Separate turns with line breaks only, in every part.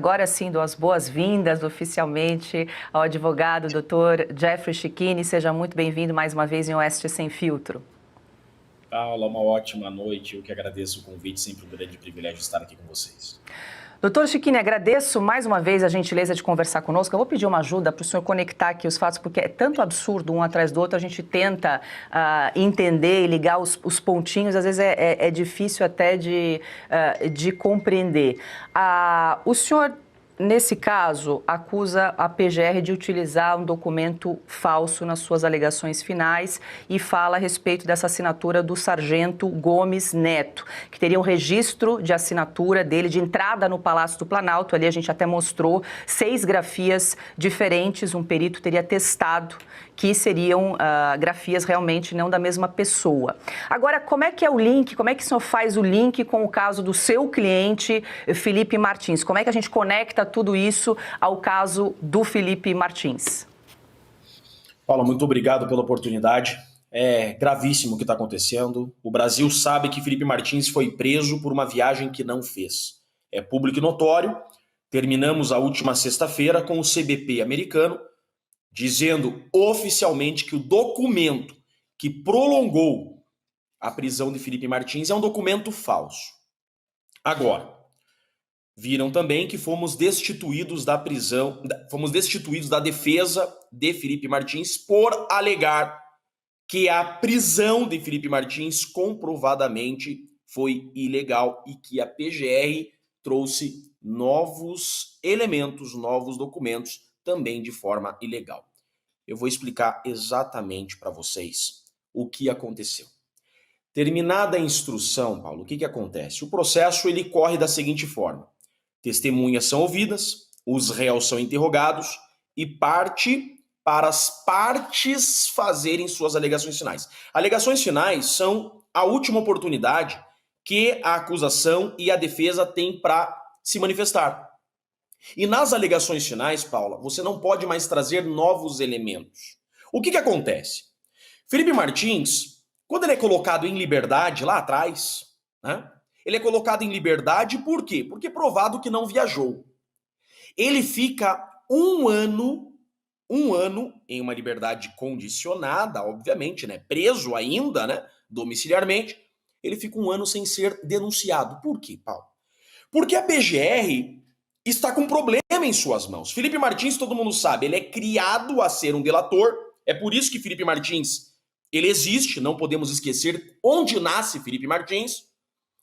Agora sim, dou as boas-vindas oficialmente ao advogado Dr. Jeffrey Chicchini. Seja muito bem-vindo mais uma vez em Oeste Sem Filtro.
Paula, uma ótima noite. Eu que agradeço o convite, sempre um grande privilégio estar aqui com vocês.
Doutor Chicchini, agradeço mais uma vez a gentileza de conversar conosco. Eu vou pedir uma ajuda para o senhor conectar aqui os fatos, porque é tanto absurdo um atrás do outro, a gente tenta entender e ligar os pontinhos, às vezes é difícil até de compreender. O senhor, nesse caso, acusa a PGR de utilizar um documento falso nas suas alegações finais e fala a respeito dessa assinatura do sargento Gomes Neto, que teria um registro de assinatura dele, de entrada no Palácio do Planalto. Ali a gente até mostrou 6 grafias diferentes, um perito teria testado que seriam grafias realmente não da mesma pessoa. Agora, como é que é o link, como é que o senhor faz o link com o caso do seu cliente, Felipe Martins? Como é que a gente conecta tudo isso ao caso do Felipe Martins?
Paula, muito obrigado pela oportunidade. É gravíssimo o que está acontecendo. O Brasil sabe que Felipe Martins foi preso por uma viagem que não fez. É público e notório. Terminamos a última sexta-feira com o CBP americano dizendo oficialmente que o documento que prolongou a prisão de Felipe Martins é um documento falso. Agora, viram também que fomos destituídos da prisão, fomos destituídos da defesa de Felipe Martins por alegar que a prisão de Felipe Martins comprovadamente foi ilegal e que a PGR trouxe novos elementos, novos documentos, também de forma ilegal. Eu vou explicar exatamente para vocês o que aconteceu. Terminada a instrução, Paulo, o que acontece? O processo ele corre da seguinte forma. Testemunhas são ouvidas, os réus são interrogados e parte para as partes fazerem suas alegações finais. Alegações finais são a última oportunidade que a acusação e a defesa têm para se manifestar. E nas alegações finais, Paula, você não pode mais trazer novos elementos. O que acontece? Felipe Martins, quando ele é colocado em liberdade lá atrás, né? Ele é colocado em liberdade por quê? Porque é provado que não viajou. Ele fica um ano em uma liberdade condicionada, obviamente, né? Preso ainda, né? Domiciliarmente. Ele fica um ano sem ser denunciado. Por quê, Paulo? Porque a PGR está com um problema em suas mãos. Felipe Martins, todo mundo sabe, ele é criado a ser um delator. É por isso que Felipe Martins, ele existe, não podemos esquecer onde nasce Felipe Martins.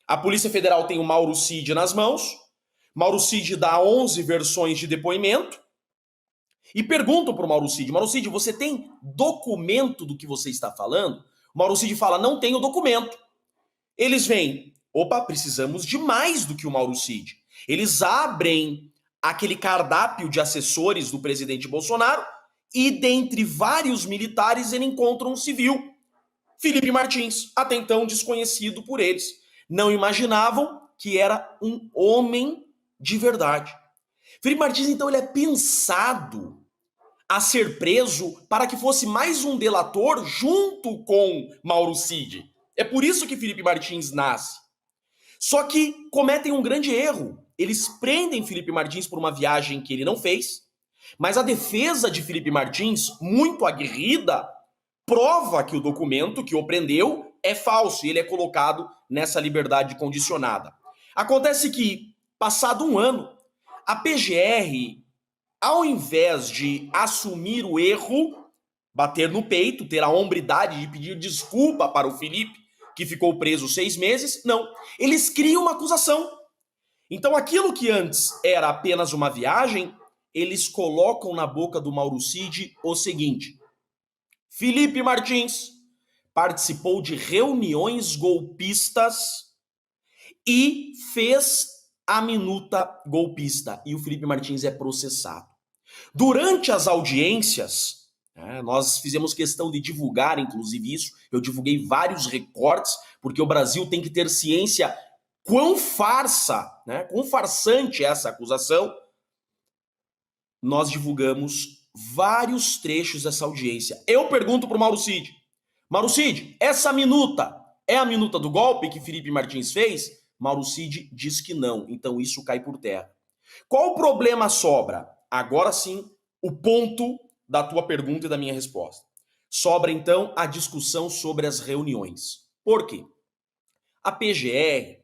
A Polícia Federal tem o Mauro Cid nas mãos. Mauro Cid dá 11 versões de depoimento. E perguntam para o Mauro Cid, você tem documento do que você está falando? O Mauro Cid fala, não tenho documento. Eles vêm, opa, precisamos de mais do que o Mauro Cid. Eles abrem aquele cardápio de assessores do presidente Bolsonaro e dentre vários militares ele encontra um civil, Felipe Martins, até então desconhecido por eles. Não imaginavam que era um homem de verdade. Felipe Martins, então, ele é pensado a ser preso para que fosse mais um delator junto com Mauro Cid. É por isso que Felipe Martins nasce. Só que cometem um grande erro. Eles prendem Felipe Martins por uma viagem que ele não fez, mas a defesa de Felipe Martins, muito aguerrida, prova que o documento que o prendeu é falso e ele é colocado nessa liberdade condicionada. Acontece que, passado um ano, a PGR, ao invés de assumir o erro, bater no peito, ter a hombridade de pedir desculpa para o Felipe, que ficou preso 6 meses, não. Eles criam uma acusação. Então aquilo que antes era apenas uma viagem, eles colocam na boca do Mauro Cid o seguinte: Felipe Martins participou de reuniões golpistas e fez a minuta golpista. E o Felipe Martins é processado. Durante as audiências, nós fizemos questão de divulgar, inclusive isso, eu divulguei vários recortes, porque o Brasil tem que ter ciência quão quão farsante é essa acusação. Nós divulgamos vários trechos dessa audiência. Eu pergunto para o Mauro Cid, essa minuta é a minuta do golpe que Felipe Martins fez? Mauro Cid diz que não, então isso cai por terra. Qual o problema sobra? Agora sim, o ponto da tua pergunta e da minha resposta. Sobra então a discussão sobre as reuniões. Por quê? A PGR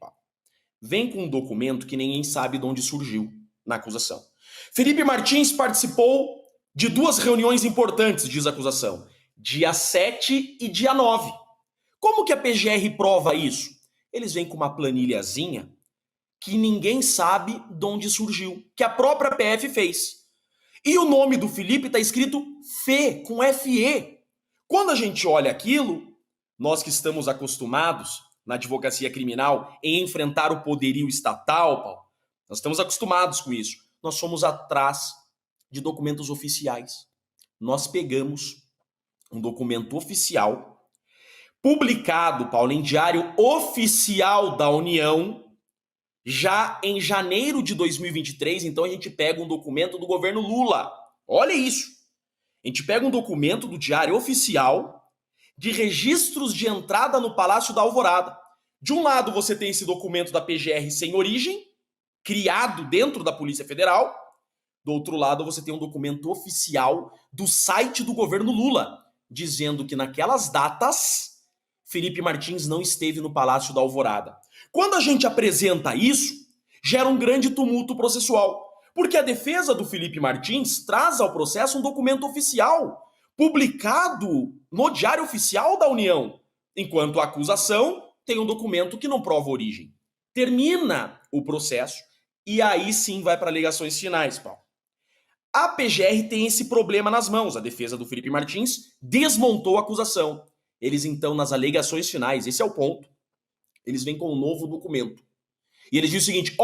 vem com um documento que ninguém sabe de onde surgiu na acusação. Felipe Martins participou de 2 reuniões importantes, diz a acusação, dia 7 e dia 9. Como que a PGR prova isso? Eles vêm com uma planilhazinha que ninguém sabe de onde surgiu, que a própria PF fez. E o nome do Felipe está escrito Fê, com FE. Quando a gente olha aquilo, nós que estamos acostumados na advocacia criminal em enfrentar o poderio estatal, Paulo, nós estamos acostumados com isso. Nós fomos atrás de documentos oficiais. Nós pegamos um documento oficial, publicado, Paulo, em Diário Oficial da União, já em janeiro de 2023, então a gente pega um documento do governo Lula. Olha isso. A gente pega um documento do Diário Oficial de registros de entrada no Palácio da Alvorada. De um lado você tem esse documento da PGR sem origem, criado dentro da Polícia Federal. Do outro lado você tem um documento oficial do site do governo Lula, dizendo que naquelas datas Felipe Martins não esteve no Palácio da Alvorada. Quando a gente apresenta isso, gera um grande tumulto processual, porque a defesa do Felipe Martins traz ao processo um documento oficial, publicado no Diário Oficial da União, enquanto a acusação tem um documento que não prova origem. Termina o processo e aí sim vai para alegações finais, Paulo. A PGR tem esse problema nas mãos. A defesa do Felipe Martins desmontou a acusação. Eles então, nas alegações finais, esse é o ponto, eles vêm com um novo documento. E eles dizem o seguinte,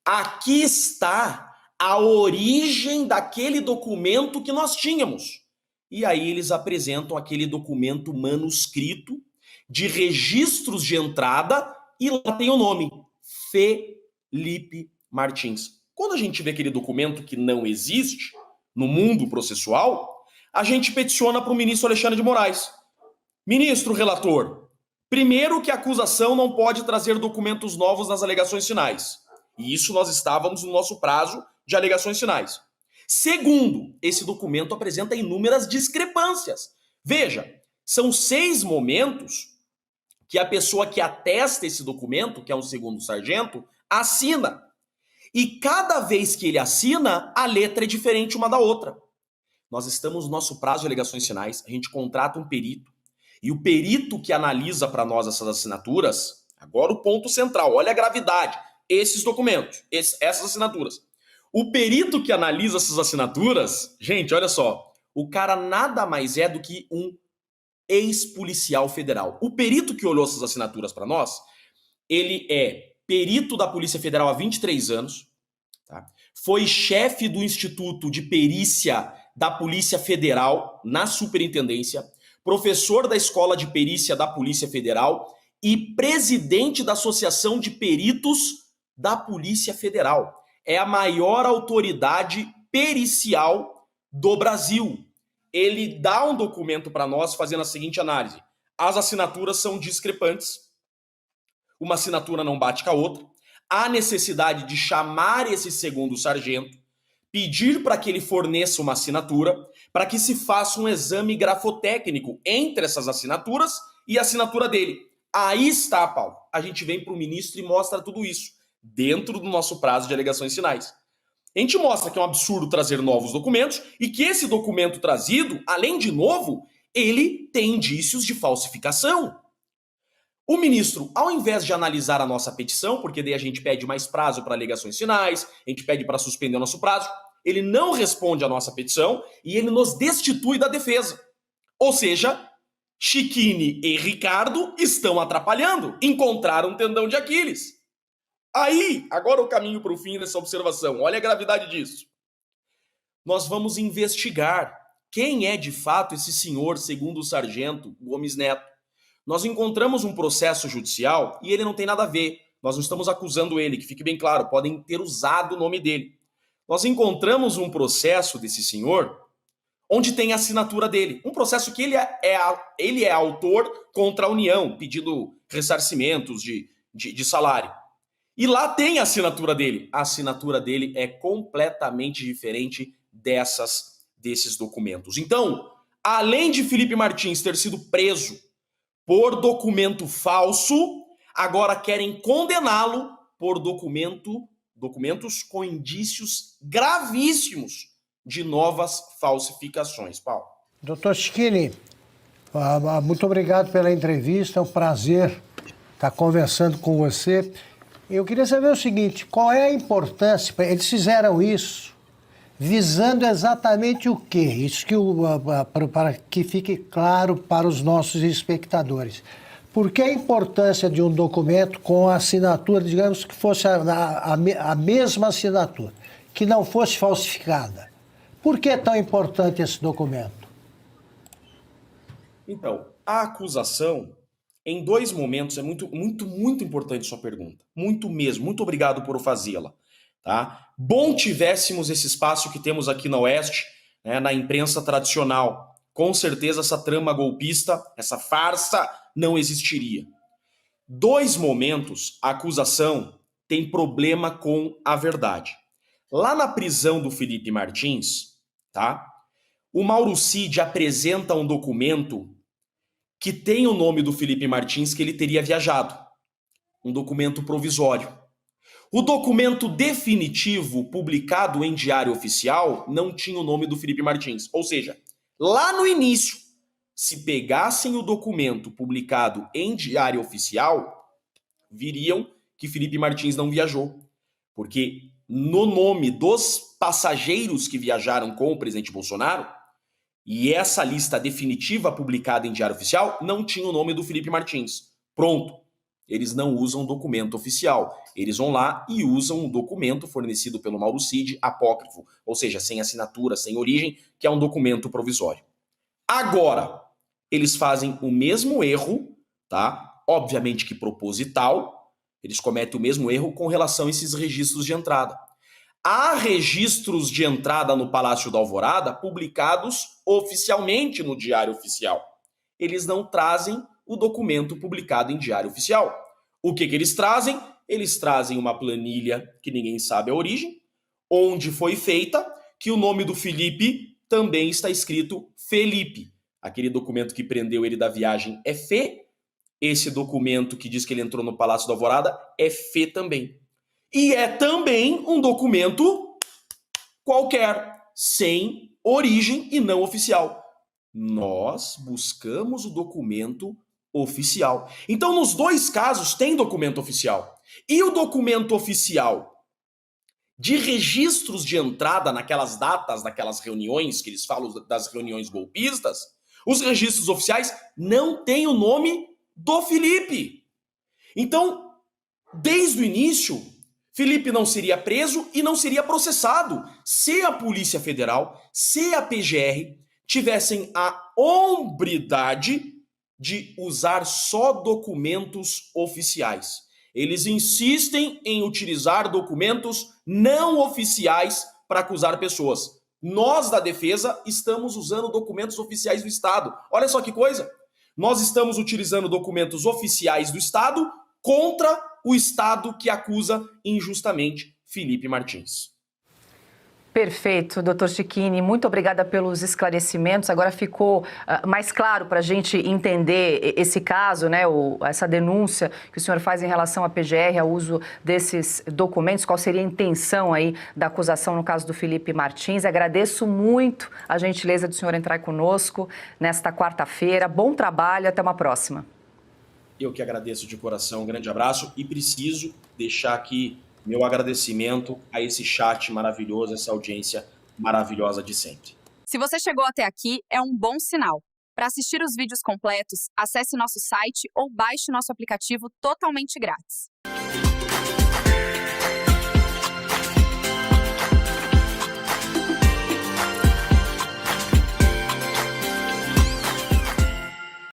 aqui está a origem daquele documento que nós tínhamos. E aí eles apresentam aquele documento manuscrito de registros de entrada e lá tem o nome, Felipe Martins. Quando a gente vê aquele documento que não existe no mundo processual, a gente peticiona para o ministro Alexandre de Moraes. Ministro relator, primeiro que a acusação não pode trazer documentos novos nas alegações finais. E isso nós estávamos no nosso prazo de alegações finais. Segundo, esse documento apresenta inúmeras discrepâncias. Veja, são 6 momentos que a pessoa que atesta esse documento, que é um segundo sargento, assina. E cada vez que ele assina, a letra é diferente uma da outra. Nós estamos no nosso prazo de alegações finais, a gente contrata um perito, e o perito que analisa para nós essas assinaturas, agora o ponto central, olha a gravidade, esses documentos, essas assinaturas. O perito que analisa essas assinaturas, gente, olha só, o cara nada mais é do que um ex-policial federal. O perito que olhou essas assinaturas para nós, ele é perito da Polícia Federal há 23 anos, tá? Foi chefe do Instituto de Perícia da Polícia Federal na Superintendência, professor da Escola de Perícia da Polícia Federal e presidente da Associação de Peritos da Polícia Federal. É a maior autoridade pericial do Brasil. Ele dá um documento para nós fazendo a seguinte análise. As assinaturas são discrepantes. Uma assinatura não bate com a outra. Há necessidade de chamar esse segundo sargento, pedir para que ele forneça uma assinatura, para que se faça um exame grafotécnico entre essas assinaturas e a assinatura dele. Aí está, Paulo. A gente vem para o ministro e mostra tudo isso, dentro do nosso prazo de alegações finais. A gente mostra que é um absurdo trazer novos documentos e que esse documento trazido, além de novo, ele tem indícios de falsificação. O ministro, ao invés de analisar a nossa petição, porque daí a gente pede mais prazo para alegações finais, a gente pede para suspender o nosso prazo, ele não responde à nossa petição e ele nos destitui da defesa. Ou seja, Chiquini e Ricardo estão atrapalhando, encontraram um tendão de Aquiles. Aí, agora o caminho para o fim dessa observação, olha a gravidade disso. Nós vamos investigar quem é de fato esse senhor, segundo o sargento Gomes Neto. Nós encontramos um processo judicial e ele não tem nada a ver. Nós não estamos acusando ele, que fique bem claro, podem ter usado o nome dele. Nós encontramos um processo desse senhor onde tem a assinatura dele. Um processo que ele é autor contra a União, pedindo ressarcimentos de salário. E lá tem a assinatura dele. A assinatura dele é completamente diferente desses documentos. Então, além de Felipe Martins ter sido preso por documento falso, agora querem condená-lo por documentos com indícios gravíssimos de novas falsificações. Paulo.
Doutor Cicchini, muito obrigado pela entrevista, é um prazer estar conversando com você. Eu queria saber o seguinte, qual é a importância, eles fizeram isso visando exatamente o quê? Isso que para que fique claro para os nossos espectadores. Por que a importância de um documento com a assinatura, digamos que fosse a mesma assinatura, que não fosse falsificada? Por que é tão importante esse documento?
Então, a acusação, em dois momentos, é muito importante sua pergunta. Muito mesmo. Muito obrigado por fazê-la. Tá? Bom tivéssemos esse espaço que temos aqui na Oeste, né, na imprensa tradicional. Com certeza essa trama golpista, essa farsa, não existiria. Dois momentos, a acusação tem problema com a verdade. Lá na prisão do Felipe Martins, tá? O Mauro Cid apresenta um documento que tem o nome do Felipe Martins, que ele teria viajado. Um documento provisório. O documento definitivo, publicado em Diário Oficial, não tinha o nome do Felipe Martins. Ou seja, lá no início, se pegassem o documento publicado em Diário Oficial, viriam que Felipe Martins não viajou. Porque no nome dos passageiros que viajaram com o presidente Bolsonaro, e essa lista definitiva publicada em Diário Oficial, não tinha o nome do Felipe Martins. Pronto. Eles não usam documento oficial. Eles vão lá e usam um documento fornecido pelo Mauro Cid, apócrifo, ou seja, sem assinatura, sem origem, que é um documento provisório. Agora, eles fazem o mesmo erro, tá? Obviamente que proposital, eles cometem o mesmo erro com relação a esses registros de entrada. Há registros de entrada no Palácio da Alvorada publicados oficialmente no Diário Oficial. Eles não trazem o documento publicado em Diário Oficial. O que eles trazem? Eles trazem uma planilha que ninguém sabe a origem, onde foi feita, que o nome do Felipe também está escrito Felipe. Aquele documento que prendeu ele da viagem é Fê. Esse documento que diz que ele entrou no Palácio da Alvorada é Fê também. E é também um documento qualquer, sem origem e não oficial. Nós buscamos o documento oficial. Então, nos dois casos, tem documento oficial. E o documento oficial de registros de entrada naquelas datas, naquelas reuniões, que eles falam das reuniões golpistas, os registros oficiais não têm o nome do Felipe. Então, desde o início, Felipe não seria preso e não seria processado se a Polícia Federal, se a PGR tivessem a hombridade de usar só documentos oficiais. Eles insistem em utilizar documentos não oficiais para acusar pessoas. Nós, da defesa, estamos usando documentos oficiais do Estado. Olha só que coisa! Nós estamos utilizando documentos oficiais do Estado contra o Estado que acusa injustamente Felipe Martins.
Perfeito, doutor Cicchini, muito obrigada pelos esclarecimentos. Agora ficou mais claro para a gente entender esse caso, né, essa denúncia que o senhor faz em relação à PGR, ao uso desses documentos, qual seria a intenção aí da acusação no caso do Felipe Martins. Agradeço muito a gentileza do senhor entrar conosco nesta quarta-feira. Bom trabalho, até uma próxima.
Eu que agradeço de coração, um grande abraço e preciso deixar aqui meu agradecimento a esse chat maravilhoso, essa audiência maravilhosa de sempre.
Se você chegou até aqui, é um bom sinal. Para assistir os vídeos completos, acesse nosso site ou baixe nosso aplicativo totalmente grátis.